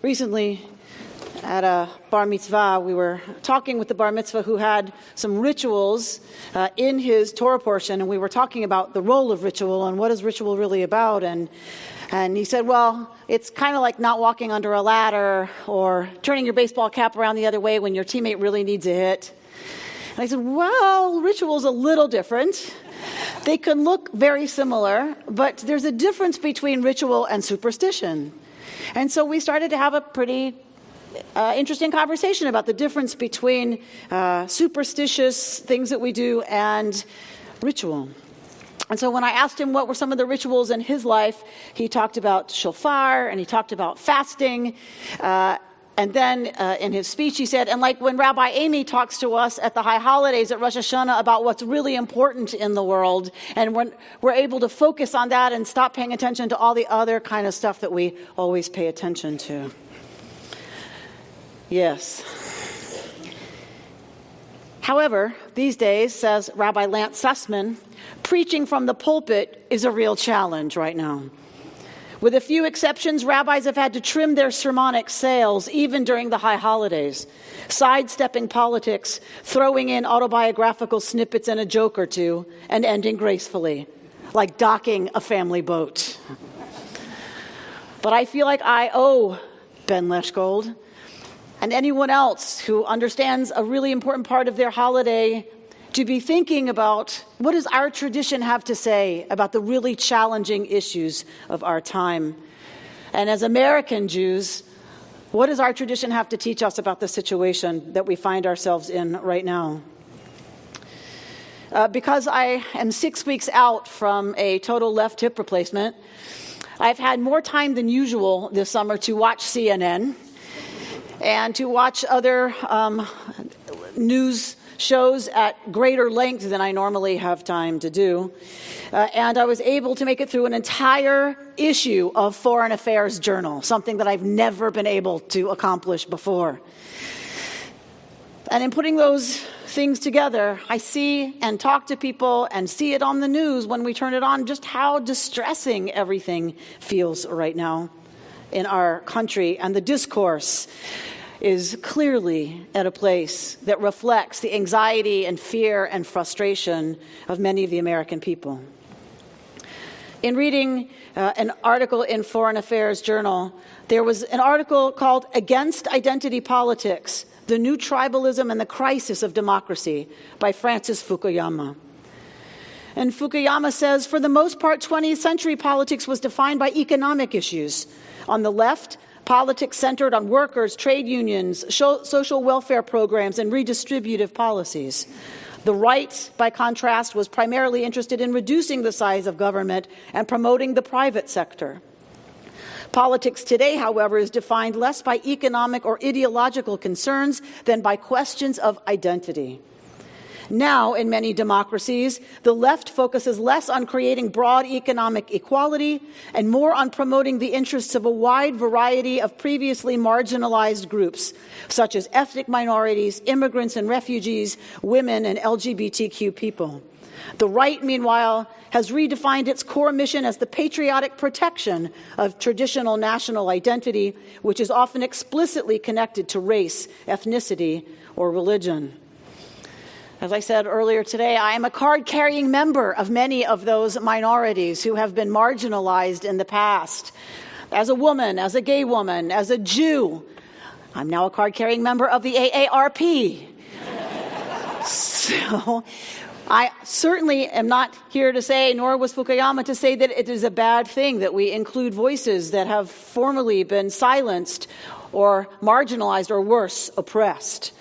Recently, at a bar mitzvah, we were talking with the bar mitzvah who had some rituals in his Torah portion, and we were talking about the role of ritual and what is ritual really about. And he said, well, it's kind of like not walking under a ladder or turning your baseball cap around the other way when your teammate really needs a hit. And I said, well, ritual's a little different. They can look very similar, but there's a difference between ritual and superstition. And so we started to have a pretty interesting conversation about the difference between superstitious things that we do and ritual. And so when I asked him what were some of the rituals in his life, he talked about shofar and he talked about fasting. And then in his speech, he said, and like when Rabbi Amy talks to us at the high holidays at Rosh Hashanah about what's really important in the world, and when we're able to focus on that and stop paying attention to all the other kind of stuff that we always pay attention to. Yes. However, these days, says Rabbi Lance Sussman, preaching from the pulpit is a real challenge right now. With a few exceptions, rabbis have had to trim their sermonic sails even during the high holidays, sidestepping politics, throwing in autobiographical snippets and a joke or two, and ending gracefully, like docking a family boat. But I feel like I owe Ben Leschgold and anyone else who understands a really important part of their holiday to be thinking about what does our tradition have to say about the really challenging issues of our time. And as American Jews, what does our tradition have to teach us about the situation that we find ourselves in right now? Because I am 6 weeks out from a total left hip replacement, I've had more time than usual this summer to watch CNN and to watch other news shows at greater length than I normally have time to do. And I was able to make it through an entire issue of Foreign Affairs Journal, something that I've never been able to accomplish before. And in putting those things together, I see and talk to people and see it on the news when we turn it on, just how distressing everything feels right now in our country. And the discourse is clearly at a place that reflects the anxiety and fear and frustration of many of the American people. In reading an article in Foreign Affairs Journal, there was an article called Against Identity Politics, The New Tribalism and the Crisis of Democracy by Francis Fukuyama. And Fukuyama says, for the most part, 20th century politics was defined by economic issues. On the left, politics centered on workers, trade unions, social welfare programs, and redistributive policies. The right, by contrast, was primarily interested in reducing the size of government and promoting the private sector. Politics today, however, is defined less by economic or ideological concerns than by questions of identity. Now, in many democracies, the left focuses less on creating broad economic equality and more on promoting the interests of a wide variety of previously marginalized groups, such as ethnic minorities, immigrants and refugees, women, and LGBTQ people. The right, meanwhile, has redefined its core mission as the patriotic protection of traditional national identity, which is often explicitly connected to race, ethnicity, or religion. As I said earlier today, I am a card-carrying member of many of those minorities who have been marginalized in the past. As a woman, as a gay woman, as a Jew, I'm now a card-carrying member of the AARP. So I certainly am not here to say, nor was Fukuyama to say, that it is a bad thing that we include voices that have formerly been silenced or marginalized or worse, oppressed.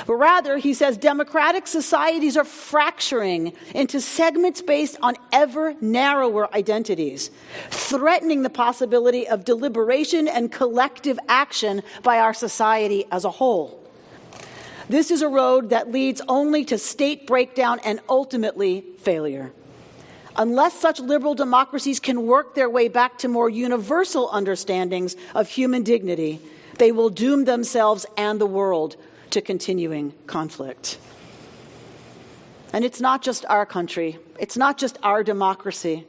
But rather, he says, democratic societies are fracturing into segments based on ever narrower identities, threatening the possibility of deliberation and collective action by our society as a whole. This is a road that leads only to state breakdown and ultimately failure. Unless such liberal democracies can work their way back to more universal understandings of human dignity, they will doom themselves and the world to continuing conflict. And it's not just our country. It's not just our democracy.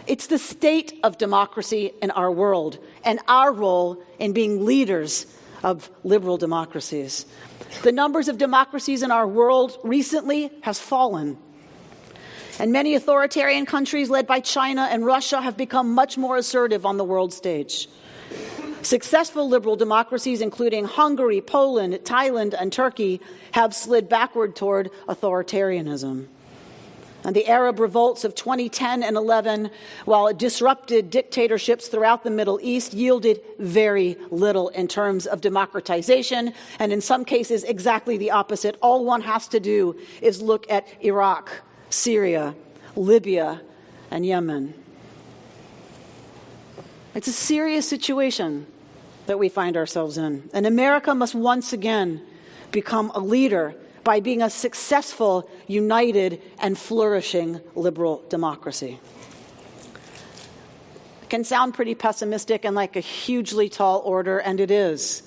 It's the state of democracy in our world and our role in being leaders of liberal democracies. The numbers of democracies in our world recently has fallen. And many authoritarian countries led by China and Russia have become much more assertive on the world stage. Successful liberal democracies, including Hungary, Poland, Thailand, and Turkey, have slid backward toward authoritarianism. And the Arab revolts of 2010 and 11, while it disrupted dictatorships throughout the Middle East, yielded very little in terms of democratization, and in some cases exactly the opposite. All one has to do is look at Iraq, Syria, Libya, and Yemen. It's a serious situation that we find ourselves in. And America must once again become a leader by being a successful, united, and flourishing liberal democracy. It can sound pretty pessimistic and like a hugely tall order, and it is.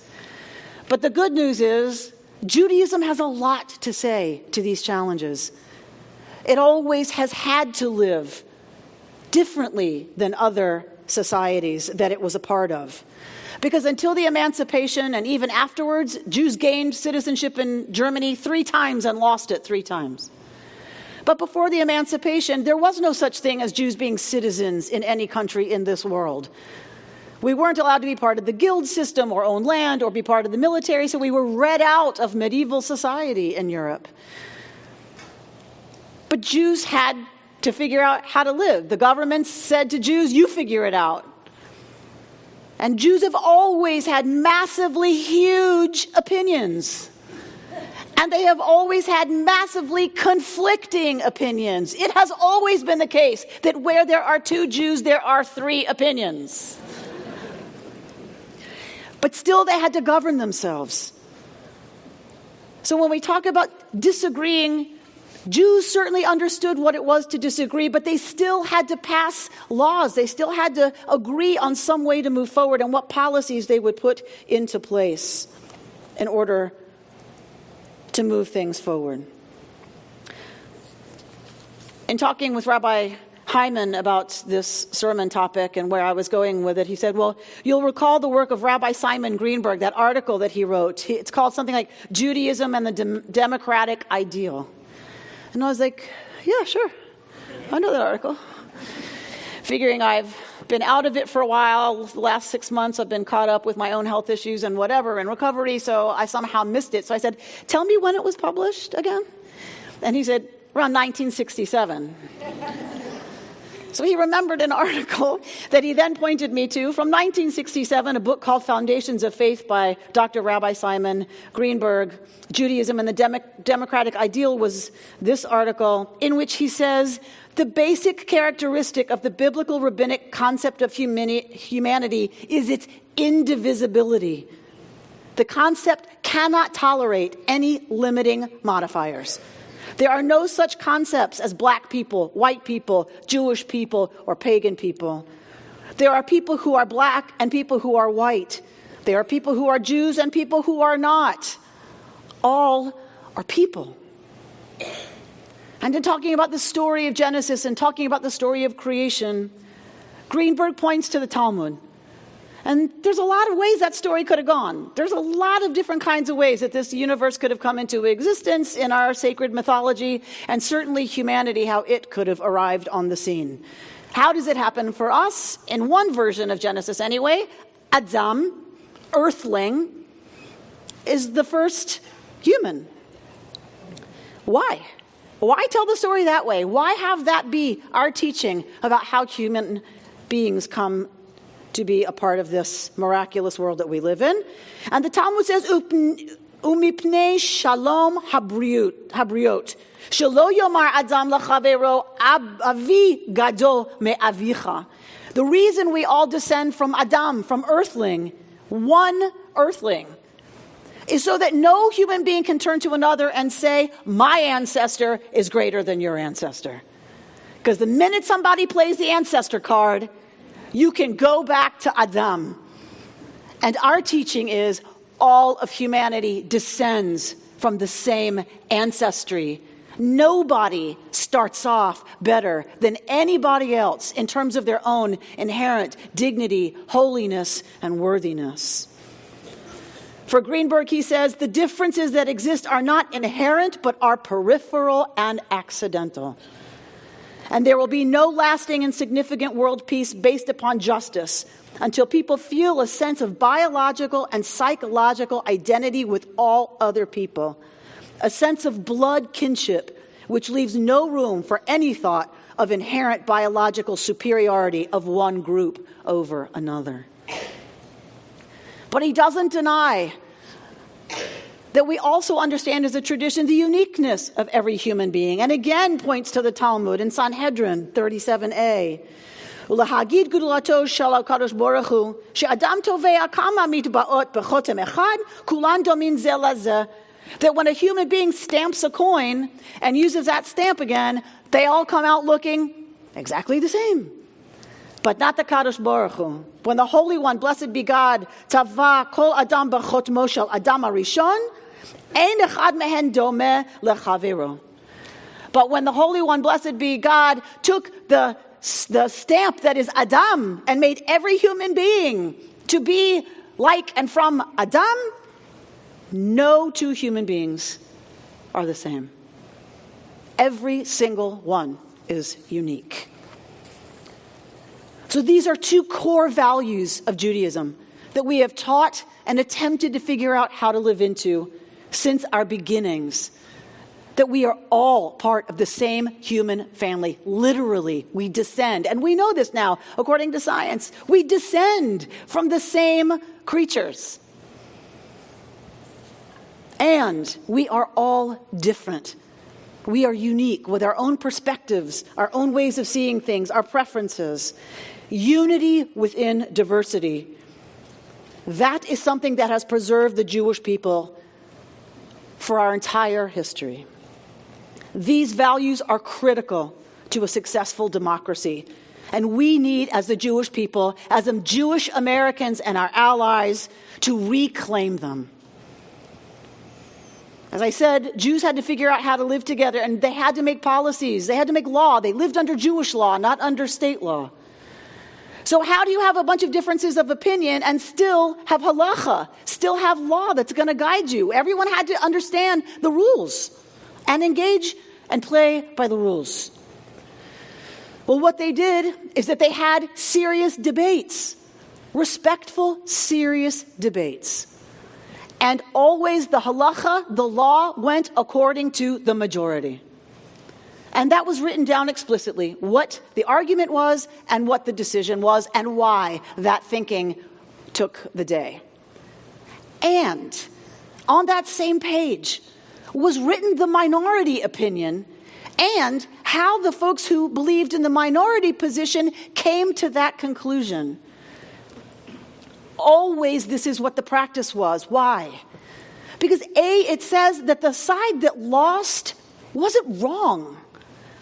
But the good news is, Judaism has a lot to say to these challenges. It always has had to live differently than other societies that it was a part of. Because until the emancipation and even afterwards, Jews gained citizenship in Germany 3 times and lost it 3 times. But before the emancipation, there was no such thing as Jews being citizens in any country in this world. We weren't allowed to be part of the guild system or own land or be part of the military, so we were read out of medieval society in Europe. But Jews had to figure out how to live. The government said to Jews, you figure it out. And Jews have always had massively huge opinions. And they have always had massively conflicting opinions. It has always been the case that where there are 2 Jews, there are 3 opinions. But still they had to govern themselves. So when we talk about disagreeing, Jews certainly understood what it was to disagree, but they still had to pass laws. They still had to agree on some way to move forward and what policies they would put into place in order to move things forward. In talking with Rabbi Hyman about this sermon topic and where I was going with it, he said, well, you'll recall the work of Rabbi Simon Greenberg, that article that he wrote. It's called something like Judaism and the Democratic Ideal. And I was like, yeah, sure. I know that article. Figuring I've been out of it for a while. The last 6 months I've been caught up with my own health issues and whatever and recovery, so I somehow missed it. So I said, tell me when it was published again. And he said, around 1967. So he remembered an article that he then pointed me to from 1967, a book called Foundations of Faith by Dr. Rabbi Simon Greenberg. Judaism and the Democratic Ideal was this article in which he says, the basic characteristic of the biblical rabbinic concept of humanity is its indivisibility. The concept cannot tolerate any limiting modifiers. There are no such concepts as black people, white people, Jewish people, or pagan people. There are people who are black and people who are white. There are people who are Jews and people who are not. All are people. And in talking about the story of Genesis and talking about the story of creation, Greenberg points to the Talmud. And there's a lot of ways that story could have gone. There's a lot of different kinds of ways that this universe could have come into existence in our sacred mythology, and certainly humanity, how it could have arrived on the scene. How does it happen for us? In one version of Genesis anyway, Adam, earthling, is the first human. Why? Why tell the story that way? Why have that be our teaching about how human beings come to be a part of this miraculous world that we live in? And the Talmud says, Umipnei shalom habriot. Shelo yomar adam lachavero avi gadol me'avicha. The reason we all descend from Adam, from earthling, one earthling, is so that no human being can turn to another and say, my ancestor is greater than your ancestor. Because the minute somebody plays the ancestor card, you can go back to Adam. And our teaching is all of humanity descends from the same ancestry Nobody starts off better than anybody else in terms of their own inherent dignity, holiness, and worthiness. For Greenberg, he says, the differences that exist are not inherent, but are peripheral and accidental. And there will be no lasting and significant world peace based upon justice until people feel a sense of biological and psychological identity with all other people, a sense of blood kinship, which leaves no room for any thought of inherent biological superiority of one group over another. But he doesn't deny that we also understand as a tradition the uniqueness of every human being, and again points to the Talmud in Sanhedrin 37a. ולהגיד גדולתו של הקדוש ברוך הוא, שאדם תובע כמה מטבעות בחותם אחד, כולן דומים זה לזה. That when a human being stamps a coin and uses that stamp again, they all come out looking exactly the same. But not the Kadosh Baruch Hu. When the Holy One, blessed be God, tava kol adam b'chotmo shel adam harishon, ein echad mehen domeh lechavero. But when the Holy One, blessed be God, took the stamp that is Adam and made every human being to be like and from Adam, no two human beings are the same. Every single one is unique. So these are two core values of Judaism that we have taught and attempted to figure out how to live into since our beginnings. That we are all part of the same human family. Literally, we descend. And we know this now, according to science. We descend from the same creatures. And we are all different. We are unique with our own perspectives, our own ways of seeing things, our preferences. Unity within diversity. That is something that has preserved the Jewish people for our entire history. These values are critical to a successful democracy. And we need, as the Jewish people, as Jewish Americans and our allies, to reclaim them. As I said, Jews had to figure out how to live together, and they had to make policies. They had to make law. They lived under Jewish law, not under state law. So how do you have a bunch of differences of opinion and still have halacha, still have law that's going to guide you? Everyone had to understand the rules and engage and play by the rules. Well, what they did is that they had serious debates, respectful, serious debates. And always the halacha, the law, went according to the majority. And that was written down explicitly, what the argument was and what the decision was and why that thinking took the day. And on that same page was written the minority opinion and how the folks who believed in the minority position came to that conclusion. Always this is what the practice was. Why? Because it says that the side that lost wasn't wrong.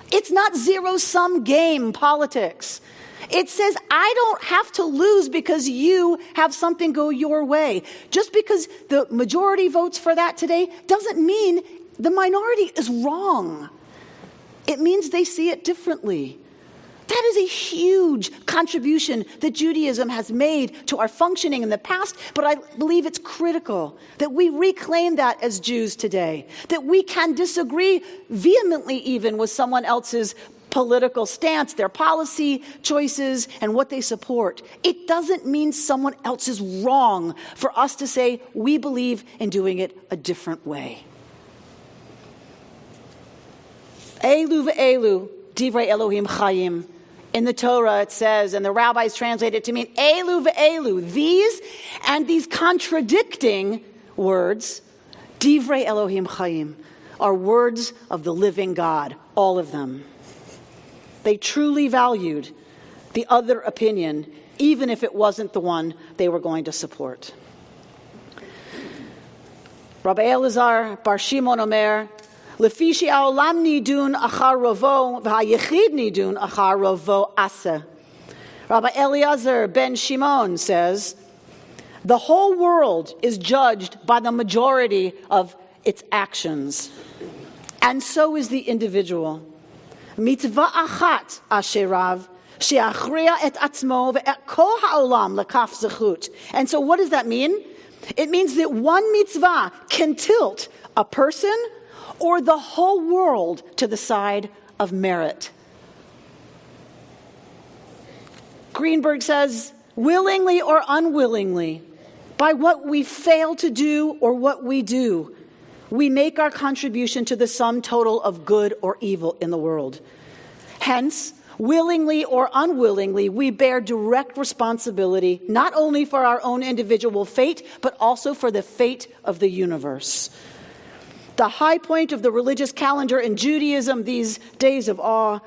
It's not zero-sum game politics. It says, I don't have to lose because you have something go your way. Just because the majority votes for that today doesn't mean the minority is wrong. It means they see it differently. That is a huge contribution that Judaism has made to our functioning in the past, but I believe it's critical that we reclaim that as Jews today, that we can disagree vehemently even with someone else's political stance, their policy choices, and what they support. It doesn't mean someone else is wrong for us to say we believe in doing it a different way. Elu ve'elu, divrei Elohim chayim. In the Torah it says, and the rabbis translate it to mean, Elu ve'elu, these and these contradicting words, divrei Elohim chayim, are words of the living God, all of them. They truly valued the other opinion, even if it wasn't the one they were going to support. Rabbi Elazar Bar Shimon Omer, Lefi she'haolam nidun achar rovo v'hayechid nidun achar rovo aseh. Rabbi Eliezer ben Shimon says, the whole world is judged by the majority of its actions. And so is the individual. Mitzvah achat asherav she'achria et atzmo ve'et kol ha'olam lekaf zechut. And so what does that mean? It means that one mitzvah can tilt a person or the whole world to the side of merit. Greenberg says, willingly or unwillingly, by what we fail to do or what we do, we make our contribution to the sum total of good or evil in the world. Hence, willingly or unwillingly, we bear direct responsibility not only for our own individual fate, but also for the fate of the universe. The high point of the religious calendar in Judaism, these days of awe,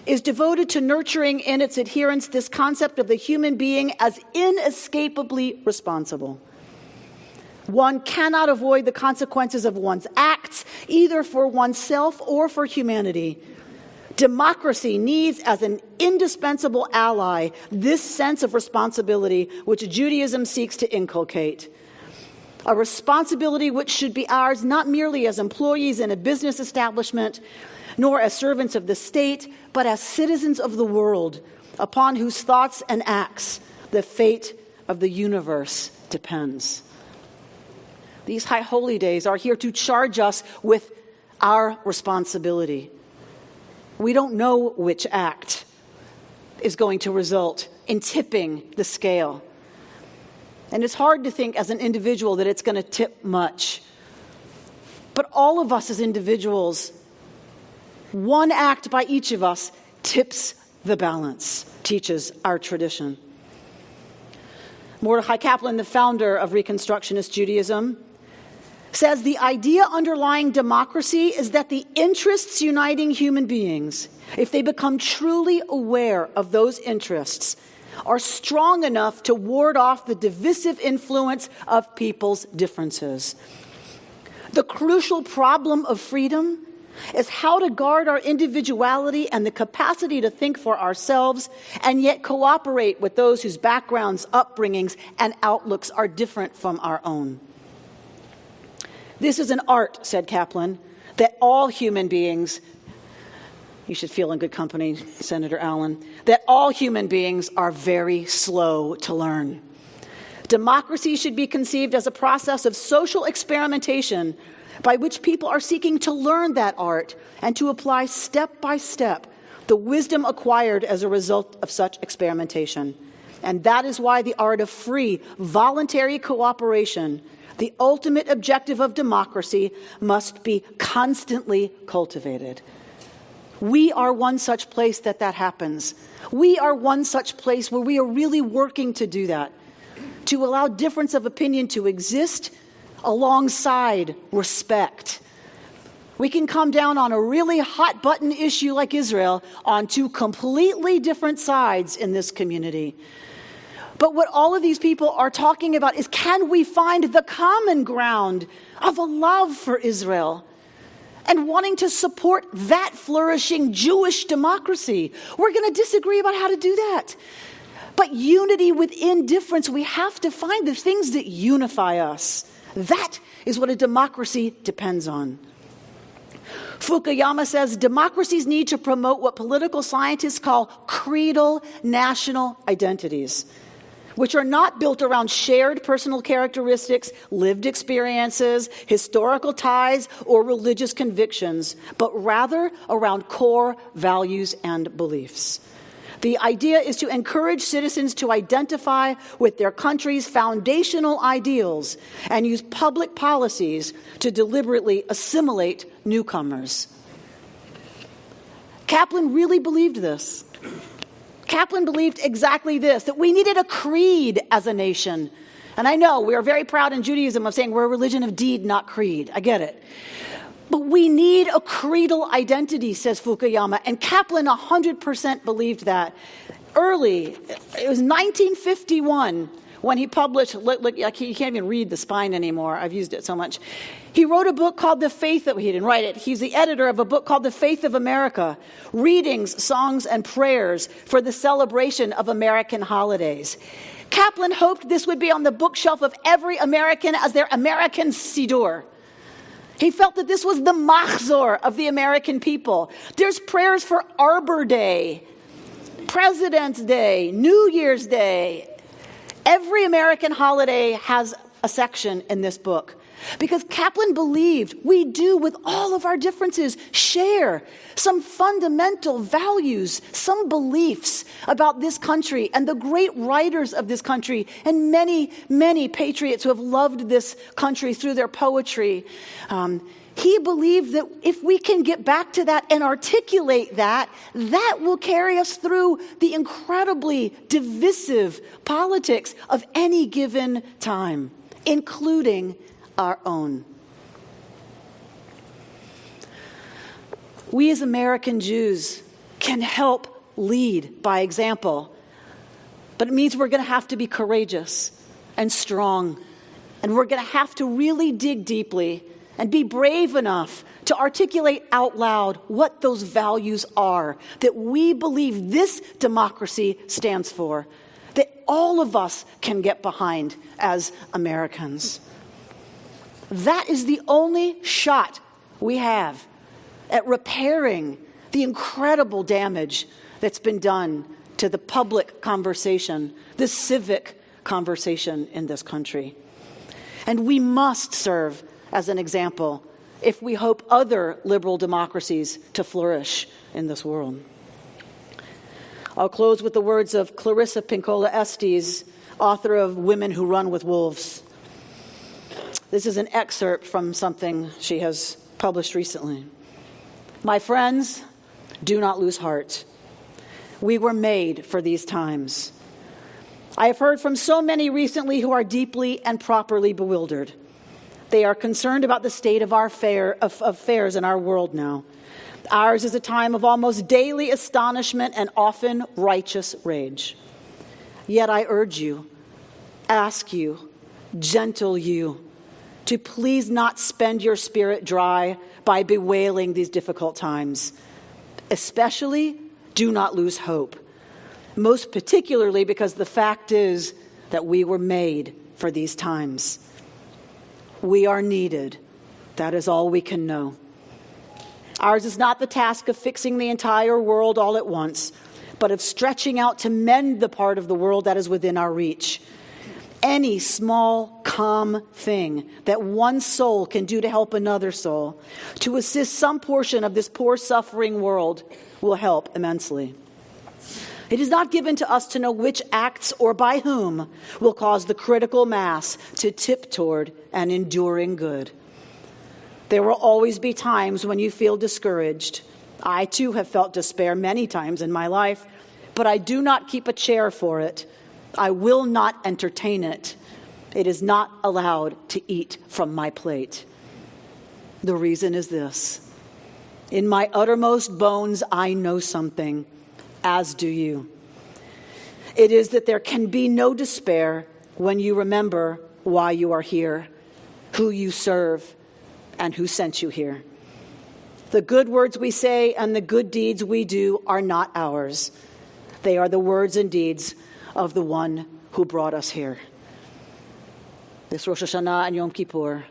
is devoted to nurturing in its adherents this concept of the human being as inescapably responsible. One cannot avoid the consequences of one's acts, either for oneself or for humanity. Democracy needs as an indispensable ally this sense of responsibility which Judaism seeks to inculcate. A responsibility which should be ours not merely as employees in a business establishment, nor as servants of the state, but as citizens of the world, upon whose thoughts and acts the fate of the universe depends. These high holy days are here to charge us with our responsibility. We don't know which act is going to result in tipping the scale. And it's hard to think as an individual that it's going to tip much. But all of us as individuals, one act by each of us tips the balance, teaches our tradition. Mordechai Kaplan, the founder of Reconstructionist Judaism, says the idea underlying democracy is that the interests uniting human beings, if they become truly aware of those interests, are strong enough to ward off the divisive influence of people's differences. The crucial problem of freedom is how to guard our individuality and the capacity to think for ourselves and yet cooperate with those whose backgrounds, upbringings, and outlooks are different from our own. This is an art, said Kaplan, that all human beings, you should feel in good company, Senator Allen, that all human beings are very slow to learn. Democracy should be conceived as a process of social experimentation by which people are seeking to learn that art and to apply step by step the wisdom acquired as a result of such experimentation. And that is why the art of free, voluntary cooperation, the ultimate objective of democracy, must be constantly cultivated. We are one such place that happens. We are one such place where we are really working to do that, to allow difference of opinion to exist alongside respect. We can come down on a really hot button issue like Israel on two completely different sides in this community. But what all of these people are talking about is, can we find the common ground of a love for Israel and wanting to support that flourishing Jewish democracy? We're going to disagree about how to do that. But unity within difference, we have to find the things that unify us. That is what a democracy depends on. Fukuyama says democracies need to promote what political scientists call creedal national identities, which are not built around shared personal characteristics, lived experiences, historical ties, or religious convictions, but rather around core values and beliefs. The idea is to encourage citizens to identify with their country's foundational ideals and use public policies to deliberately assimilate newcomers. Kaplan really believed this. Kaplan believed exactly this, that we needed a creed as a nation. And I know we are very proud in Judaism of saying we're a religion of deed, not creed. I get it. But we need a creedal identity, says Fukuyama, and Kaplan 100% believed that. Early, it was 1951, when he published, look, you can't even read the spine anymore. I've used it so much. He wrote a book called he didn't write it. He's the editor of a book called The Faith of America, Readings, Songs, and Prayers for the Celebration of American Holidays. Kaplan hoped this would be on the bookshelf of every American as their American Siddur. He felt that this was the machzor of the American people. There's prayers for Arbor Day, President's Day, New Year's Day. Every American holiday has a section in this book. Because Kaplan believed we do, with all of our differences, share some fundamental values, some beliefs about this country and the great writers of this country and many, many patriots who have loved this country through their poetry. He believed that if we can get back to that and articulate that, that will carry us through the incredibly divisive politics of any given time, including our own. We as American Jews can help lead by example, but it means we're going to have to be courageous and strong, and we're going to have to really dig deeply and be brave enough to articulate out loud what those values are that we believe this democracy stands for, that all of us can get behind as Americans. That is the only shot we have at repairing the incredible damage that's been done to the public conversation, the civic conversation in this country. And we must serve as an example if we hope other liberal democracies to flourish in this world. I'll close with the words of Clarissa Pinkola Estes, author of Women Who Run with Wolves. This is an excerpt from something she has published recently. My friends, do not lose heart. We were made for these times. I have heard from so many recently who are deeply and properly bewildered. They are concerned about the state of our affairs in our world now. Ours is a time of almost daily astonishment and often righteous rage. Yet I urge you, ask you, gentle you, to please not spend your spirit dry by bewailing these difficult times. Especially, do not lose hope. Most particularly because the fact is that we were made for these times. We are needed. That is all we can know. Ours is not the task of fixing the entire world all at once, but of stretching out to mend the part of the world that is within our reach. Any small, calm thing that one soul can do to help another soul, to assist some portion of this poor, suffering world, will help immensely. It is not given to us to know which acts or by whom will cause the critical mass to tip toward an enduring good. There will always be times when you feel discouraged. I, too, have felt despair many times in my life, but I do not keep a chair for it. I will not entertain it. It is not allowed to eat from my plate. The reason is this. In my uttermost bones, I know something, as do you. It is that there can be no despair when you remember why you are here, who you serve, and who sent you here. The good words we say and the good deeds we do are not ours. They are the words and deeds of the one who brought us here. This Rosh Hashanah and Yom Kippur,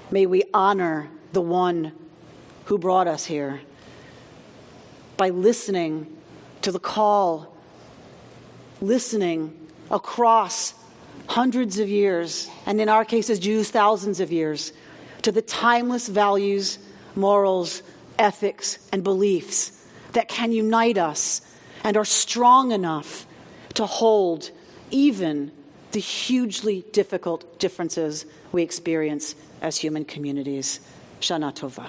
may we honor the one who brought us here by listening to the call, listening across hundreds of years, and in our case as Jews, thousands of years, to the timeless values, morals, ethics, and beliefs that can unite us and are strong enough to hold even the hugely difficult differences we experience as human communities. Shana Tova.